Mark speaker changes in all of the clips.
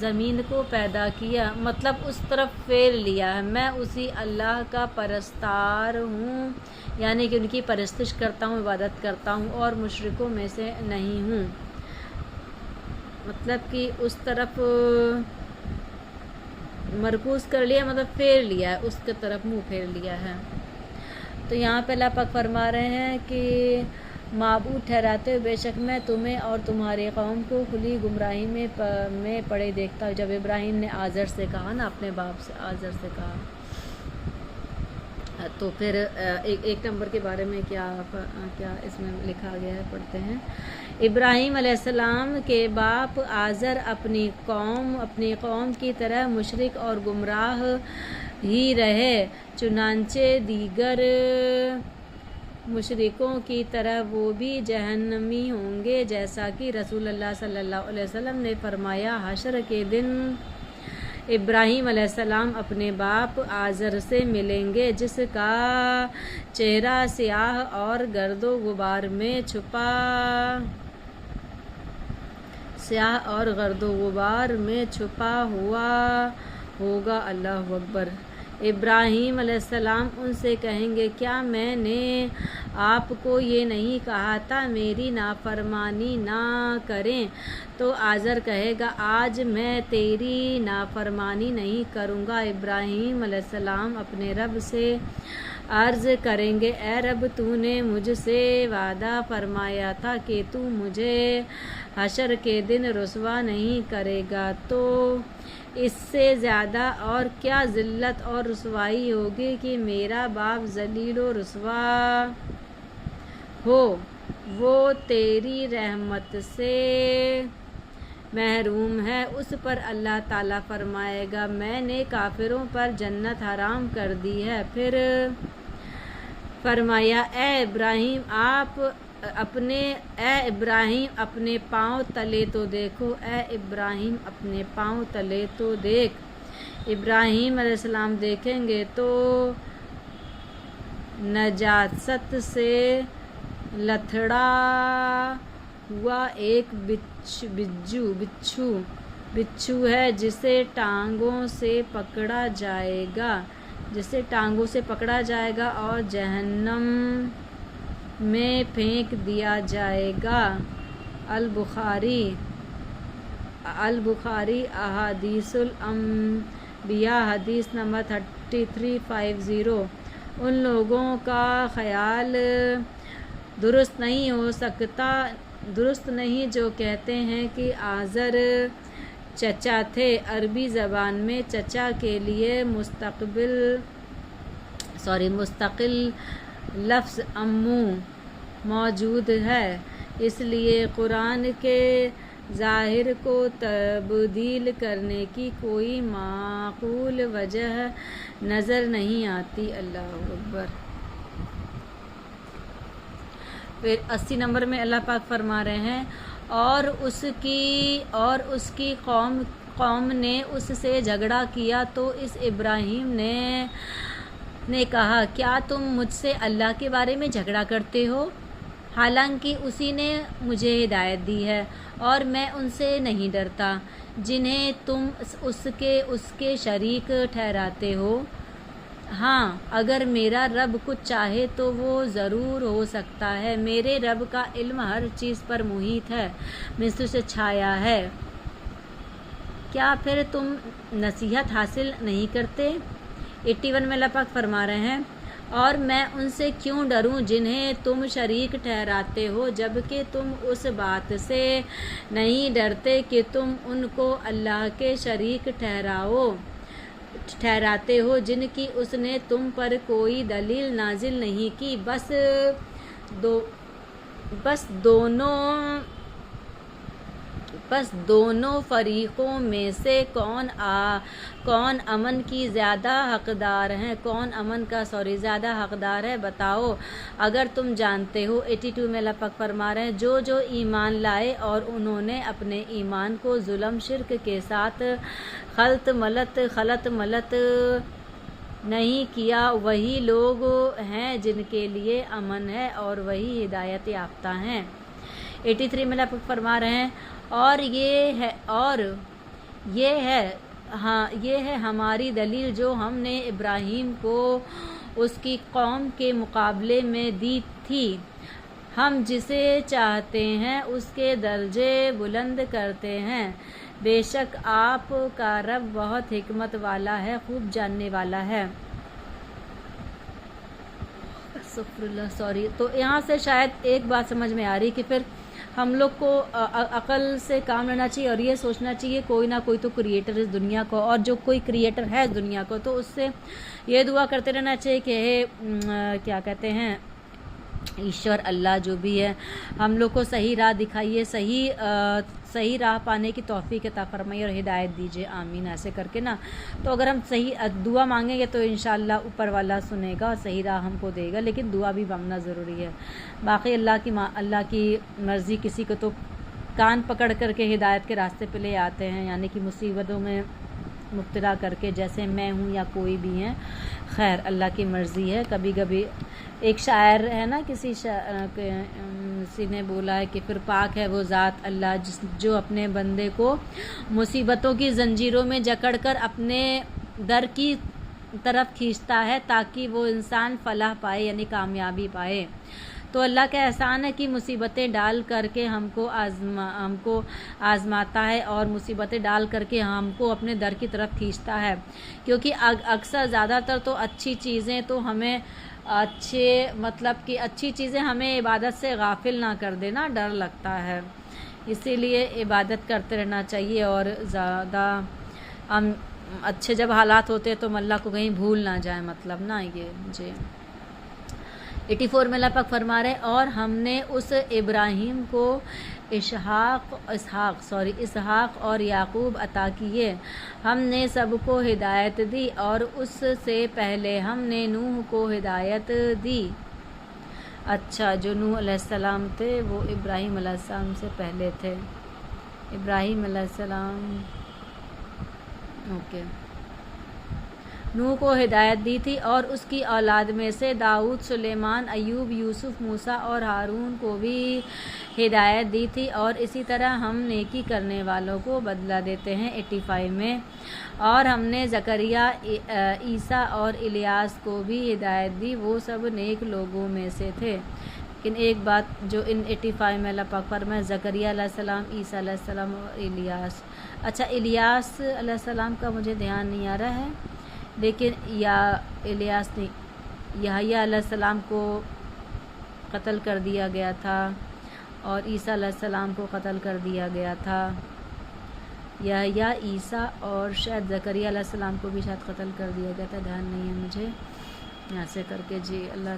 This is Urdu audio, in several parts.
Speaker 1: زمین کو پیدا کیا، مطلب اس طرف پھیر لیا ہے۔ میں اسی اللہ کا پرستار ہوں، یعنی کہ ان کی پرستش کرتا ہوں، عبادت کرتا ہوں اور مشرکوں میں سے نہیں ہوں۔ مطلب کہ اس طرف مرکوز کر لیا، مطلب پھیر لیا ہے، اس کی طرف منہ پھیر لیا ہے۔ تو یہاں پہ اللہ پاک فرما رہے ہیں کہ معبود ٹھہراتے ہو، بے شک میں تمہیں اور تمہاری قوم کو کھلی گمراہی میں پڑے دیکھتا ہوں۔ جب ابراہیم نے آزر سے کہا نا، اپنے باپ سے آزر سے کہا، تو پھر ایک نمبر کے بارے میں کیا اس میں لکھا گیا ہے، پڑھتے ہیں۔ ابراہیم علیہ السلام کے باپ آزر اپنی قوم کی طرح مشرک اور گمراہ ہی رہے، چنانچہ دیگر مشرکوں کی طرح وہ بھی جہنمی ہوں گے، جیسا کہ رسول اللہ صلی اللہ علیہ وسلم نے فرمایا۔ حشر کے دن ابراہیم علیہ السلام اپنے باپ آزر سے ملیں گے، جس کا چہرہ سیاہ اور گرد و غبار میں چھپا ہوا ہوگا۔ اللہ اکبر۔ ابراہیم علیہ السلام ان سے کہیں گے، کیا میں نے آپ کو یہ نہیں کہا تھا میری نافرمانی نہ کریں؟ تو آزر کہے گا، آج میں تیری نافرمانی نہیں کروں گا۔ ابراہیم علیہ السلام اپنے رب سے عرض کریں گے، اے رب، تو نے مجھ سے وعدہ فرمایا تھا کہ تو مجھے حشر کے دن رسوا نہیں کرے گا، تو اس سے زیادہ اور کیا ذلت اور رسوائی ہوگی کہ میرا باپ ذلیل و رسوا ہو، وہ تیری رحمت سے محروم ہے۔ اس پر اللہ تعالیٰ فرمائے گا، میں نے کافروں پر جنت حرام کر دی ہے۔ پھر فرمایا، اے ابراہیم اپنے پاؤں تلے تو دیکھو، اے ابراہیم اپنے پاؤں تلے تو دیکھ۔ ابراہیم علیہ السلام دیکھیں گے تو نجاست سے لتھڑا ہوا ایک بچھو ہے، جسے ٹانگوں سے پکڑا جائے گا اور جہنم میں پھینک دیا جائے گا۔ البخاری احادیث الانبیاء حدیث نمبر 3350۔ ان لوگوں کا خیال درست نہیں جو کہتے ہیں کہ آزر چچا تھے۔ عربی زبان میں چچا کے لیے مستقل لفظ امو موجود ہے، اس لیے قرآن کے ظاہر کو تبدیل کرنے کی کوئی معقول وجہ نظر نہیں آتی۔ اللہ اکبر۔ پھر 80 نمبر میں اللہ پاک فرما رہے ہیں، اور اس کی قوم نے اس سے جھگڑا کیا تو اس ابراہیم نے کہا، کیا تم مجھ سے اللہ کے بارے میں جھگڑا کرتے ہو، حالانکہ اسی نے مجھے ہدایت دی ہے اور میں ان سے نہیں ڈرتا جنہیں تم اس کے شریک ٹھہراتے ہو۔ ہاں، اگر میرا رب کچھ چاہے تو وہ ضرور ہو سکتا ہے۔ میرے رب کا علم ہر چیز پر محیط ہے، مثل سے چھایا ہے۔ کیا پھر تم نصیحت حاصل نہیں کرتے؟ 81 میں اللہ پاک فرما رہے ہیں، اور میں ان سے کیوں ڈروں جنہیں تم شریک ٹھہراتے ہو، جبکہ تم اس بات سے نہیں ڈرتے کہ تم ان کو اللہ کے شریک ٹھہراتے ہو جن کی اس نے تم پر کوئی دلیل نازل نہیں کی۔ بس دونوں فریقوں میں سے کون امن کی زیادہ حقدار ہے بتاؤ اگر تم جانتے ہو۔ 82 میں اللہ پاک فرما رہے ہیں، جو ایمان لائے اور انہوں نے اپنے ایمان کو ظلم شرک کے ساتھ خلط ملت نہیں کیا، وہی لوگ ہیں جن کے لیے امن ہے اور وہی ہدایت یافتہ ہیں۔ 83 میں اللہ پاک فرما رہے ہیں، اور یہ ہے ہماری دلیل جو ہم نے ابراہیم کو اس کی قوم کے مقابلے میں دی تھی، ہم جسے چاہتے ہیں اس کے درجے بلند کرتے ہیں، بے شک آپ کا رب بہت حکمت والا ہے، خوب جاننے والا ہے۔ تو یہاں سے شاید ایک بات سمجھ میں آ رہی کہ پھر ہم لوگ کو عقل سے کام لینا چاہیے اور یہ سوچنا چاہیے کوئی نہ کوئی تو کریٹر اس دنیا کو، اور جو کوئی کریٹر ہے اس دنیا کو تو اس سے یہ دعا کرتے رہنا چاہیے کہ کیا کہتے ہیں، ایشور اللہ جو بھی ہے ہم لوگ کو صحیح راہ دکھائیے، صحیح راہ پانے کی توفیق عطا فرمائیے اور ہدایت دیجیے، آمین۔ ایسے کر کے نا تو اگر ہم صحیح دعا مانگیں گے تو انشاءاللہ اوپر والا سنے گا اور صحیح راہ ہم کو دے گا، لیکن دعا بھی مانگنا ضروری ہے۔ باقی اللہ کی مرضی، کسی کو تو کان پکڑ کر کے ہدایت کے راستے پہ لے آتے ہیں، یعنی کہ مصیبتوں میں مبتلا کر کے، جیسے میں ہوں یا کوئی بھی ہیں، خیر اللہ کی مرضی ہے۔ کبھی کبھی ایک شاعر ہے نا، کسی نے بولا ہے کہ پھر پاک ہے وہ ذات اللہ جو اپنے بندے کو مصیبتوں کی زنجیروں میں جکڑ کر اپنے در کی طرف کھینچتا ہے تاکہ وہ انسان فلاح پائے، یعنی کامیابی پائے۔ تو اللہ کا احسان ہے کہ مصیبتیں ڈال کر کے ہم کو آزماتا ہے اور مصیبتیں ڈال کر کے ہم کو اپنے در کی طرف کھینچتا ہے، کیونکہ اکثر زیادہ تر تو اچھی چیزیں تو ہمیں اچھی چیزیں ہمیں عبادت سے غافل نہ کر دینا ڈر لگتا ہے، اسی لیے عبادت کرتے رہنا چاہیے اور زیادہ اچھے جب حالات ہوتے ہیں تو ہم اللہ کو کہیں بھول نہ جائیں، مطلب نا یہ جی 84 میں اللہ پاک فرما رہے ہیں، اور ہم نے اس ابراہیم کو اسحاق اور یعقوب عطا کیے، ہم نے سب کو ہدایت دی اور اس سے پہلے ہم نے نوح کو ہدایت دی۔ اچھا، جو نوح علیہ السلام تھے وہ ابراہیم علیہ السلام سے پہلے تھے، ابراہیم علیہ السلام اوکے نوح کو ہدایت دی تھی، اور اس کی اولاد میں سے داؤد، سلیمان، ایوب، یوسف، موسیٰ اور ہارون کو بھی ہدایت دی تھی، اور اسی طرح ہم نیکی کرنے والوں کو بدلہ دیتے ہیں۔ 85 میں اور ہم نے زکریا، عیسیٰ اور الیاس کو بھی ہدایت دی، وہ سب نیک لوگوں میں سے تھے۔ لیکن ایک بات جو ان 85 میں اللہ پاک فرمائے، زکریا علیہ السلام، عیسیٰ علیہ السلام اور الیاس۔ اچھا، الیاس علیہ السلام کا مجھے دھیان نہیں آ رہا ہے، لیکن الیاس نہیں، یحییٰ علیہ السلام کو قتل کر دیا گیا تھا اور عیسیٰ علیہ السلام کو قتل کر دیا گیا تھا، یحییٰ، عیسیٰ اور شاید زکریا علیہ السلام کو بھی شاید قتل کر دیا گیا تھا، دھیان نہیں ہے مجھے۔ ایسے کر کے جی اللہ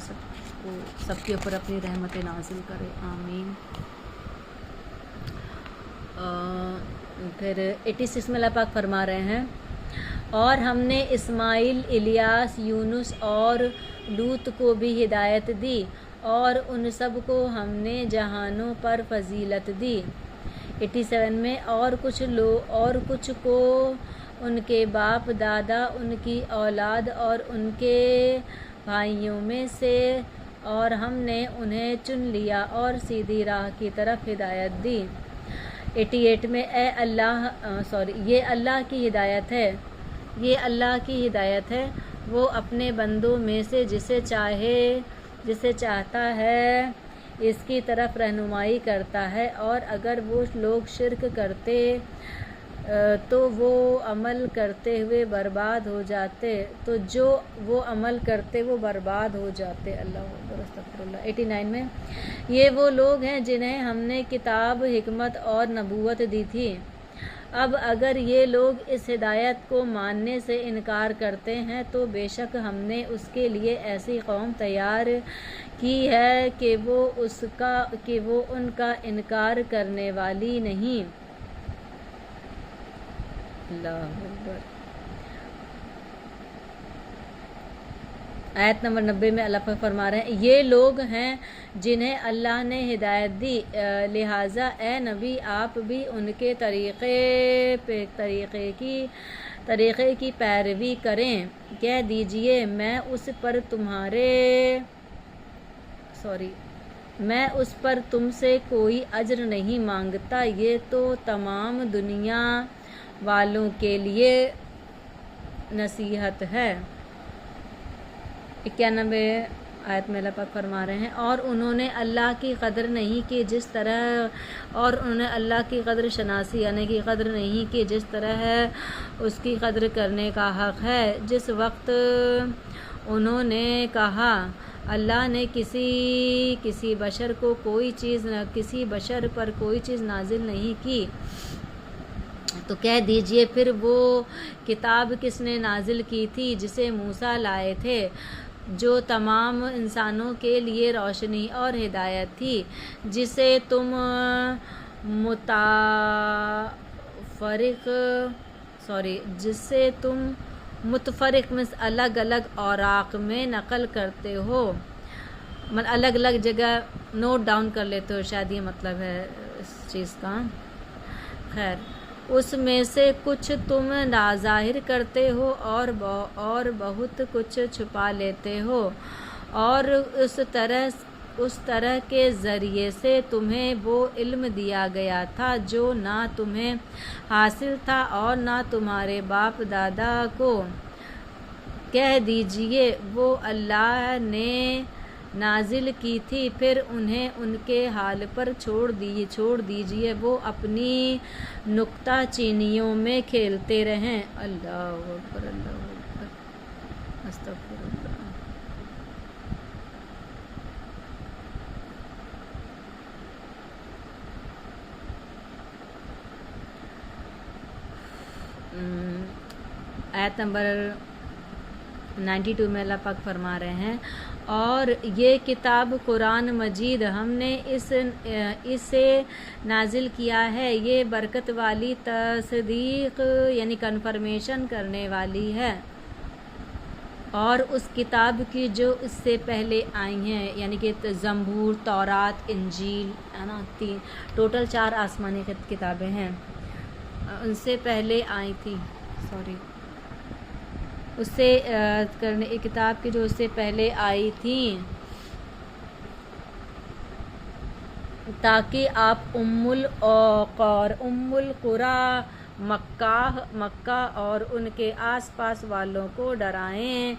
Speaker 1: سب کے اوپر اپنی رحمت نازل کرے، آمین۔ پھر 86 میں اللہ پاک فرما رہے ہیں، اور ہم نے اسماعیل، الیاس، یونس اور لوط کو بھی ہدایت دی، اور ان سب کو ہم نے جہانوں پر فضیلت دی۔ 87 میں اور کچھ کو ان کے باپ دادا، ان کی اولاد اور ان کے بھائیوں میں سے، اور ہم نے انہیں چن لیا اور سیدھی راہ کی طرف ہدایت دی۔ 88 میں یہ اللہ کی ہدایت ہے، یہ اللہ کی ہدایت ہے، وہ اپنے بندوں میں سے جسے چاہتا ہے اس کی طرف رہنمائی کرتا ہے، اور اگر وہ لوگ شرک کرتے تو وہ عمل کرتے ہوئے برباد ہو جاتے، وہ برباد ہو جاتے۔ اللہ اکبر، استغفر اللہ۔ 89 میں یہ وہ لوگ ہیں جنہیں ہم نے کتاب، حکمت اور نبوت دی تھی، اب اگر یہ لوگ اس ہدایت کو ماننے سے انکار کرتے ہیں تو بے شک ہم نے اس کے لیے ایسی قوم تیار کی ہے کہ وہ ان کا انکار کرنے والی نہیں۔ اللہ اکبر۔ آیت نمبر 90 میں اللہ پاک فرما رہے ہیں، یہ لوگ ہیں جنہیں اللہ نے ہدایت دی، لہٰذا اے نبی آپ بھی ان کے طریقے کی پیروی کریں، کہہ دیجئے میں اس پر تم سے کوئی اجر نہیں مانگتا، یہ تو تمام دنیا والوں کے لیے نصیحت ہے۔ 91 آیت میں اللہ پاک فرما رہے ہیں اور انہوں نے اللہ کی قدر نہیں کی جس طرح اور انہوں نے اللہ کی قدر شناسی یعنی کہ قدر نہیں کی جس طرح ہے اس کی قدر کرنے کا حق ہے۔ جس وقت انہوں نے کہا اللہ نے کسی بشر کو کسی بشر پر کوئی چیز نازل نہیں کی تو کہہ دیجئے پھر وہ کتاب کس نے نازل کی تھی جسے موسیٰ لائے تھے، جو تمام انسانوں کے لیے روشنی اور ہدایت تھی، جسے تم متفرق میں الگ الگ اوراق میں نقل کرتے ہو، الگ الگ جگہ نوٹ ڈاؤن کر لیتے ہو، شاید یہ مطلب ہے اس چیز کا۔ خیر، اس میں سے کچھ تم ظاہر کرتے ہو اور بہت کچھ چھپا لیتے ہو، اور اس طرح کے ذریعے سے تمہیں وہ علم دیا گیا تھا جو نہ تمہیں حاصل تھا اور نہ تمہارے باپ دادا کو۔ کہہ دیجئے وہ اللہ نے نازل کی تھی، پھر انہیں ان کے حال پر چھوڑ دیجئے، وہ اپنی نکتہ چینیوں میں کھیلتے رہیں۔ اللہ اکبر، اللہ اکبر، استغفر اللہ۔ آیت نمبر 92 میں اللہ پاک فرما رہے ہیں اور یہ کتاب قرآن مجید ہم نے اسے نازل کیا ہے، یہ برکت والی تصدیق یعنی کنفرمیشن کرنے والی ہے، اور اس کتاب کی جو اس سے پہلے آئی ہیں یعنی کہ زبور، تورات، انجیل ہے نا، ٹوٹل 4 آسمانی کتابیں ہیں، ان سے پہلے آئی تھی، اس سے ایک کتاب کی جو اس سے پہلے آئی تھیں، تاکہ آپ ام القریٰ مکہ اور ان کے آس پاس والوں کو ڈرائیں،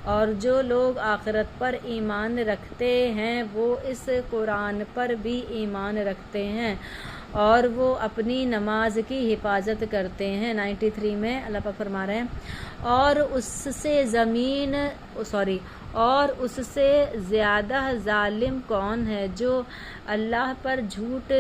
Speaker 1: اور جو لوگ آخرت پر ایمان رکھتے ہیں وہ اس قرآن پر بھی ایمان رکھتے ہیں اور وہ اپنی نماز کی حفاظت کرتے ہیں۔ 93 میں اللہ پاک فرما رہے ہیں اور اس سے زیادہ ظالم کون ہے جو اللہ پر جھوٹ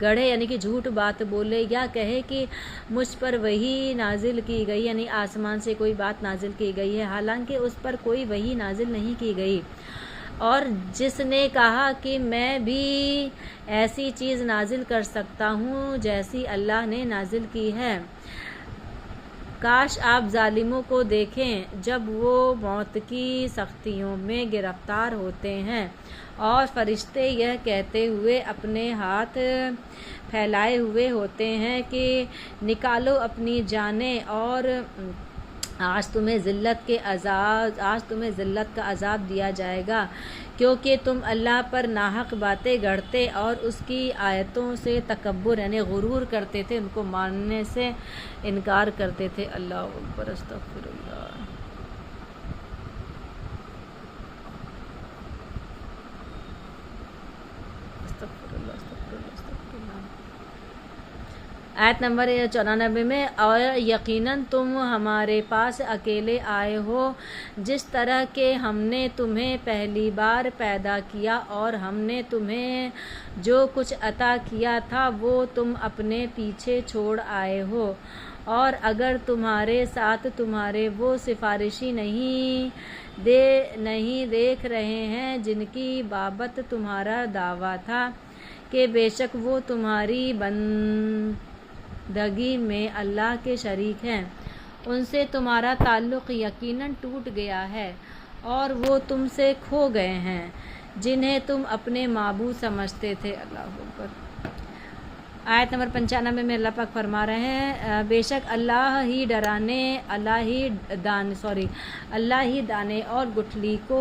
Speaker 1: گڑھے یعنی کہ جھوٹ بات بولے، یا کہے کہ مجھ پر وحی نازل کی گئی یعنی آسمان سے کوئی بات نازل کی گئی ہے، حالانکہ اس پر کوئی وحی نازل نہیں کی گئی، اور جس نے کہا کہ میں بھی ایسی چیز نازل کر سکتا ہوں جیسی اللہ نے نازل کی ہے۔ کاش آپ ظالموں کو دیکھیں جب وہ موت کی سختیوں میں گرفتار ہوتے ہیں اور فرشتے یہ کہتے ہوئے اپنے ہاتھ پھیلائے ہوئے ہوتے ہیں کہ نکالو اپنی جانیں، اور آج تمہیں ذلت کا عذاب دیا جائے گا، کیونکہ تم اللہ پر ناحق باتیں گڑھتے اور اس کی آیتوں سے تکبر یعنی غرور کرتے تھے، ان کو ماننے سے انکار کرتے تھے۔ اللہ اکبر، استغفر اللہ۔ آیت نمبر 94 میں اور یقیناً تم ہمارے پاس اکیلے آئے ہو، جس طرح کہ ہم نے تمہیں پہلی بار پیدا کیا، اور ہم نے تمہیں جو کچھ عطا کیا تھا وہ تم اپنے پیچھے چھوڑ آئے ہو، اور اگر تمہارے ساتھ تمہارے وہ سفارشی نہیں دیکھ رہے ہیں جن کی بابت تمہارا دعویٰ تھا کہ بے شک وہ تمہاری بندگی میں اللہ کے شریک ہیں، ان سے تمہارا تعلق یقیناً ٹوٹ گیا ہے اور وہ تم سے کھو گئے ہیں جنہیں تم اپنے معبود سمجھتے تھے۔ اللہ اکبر۔ آیت نمبر 95 میں اللہ پاک فرما رہے ہیں بے شک اللہ ہی دانے اور گٹھلی کو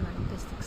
Speaker 1: 96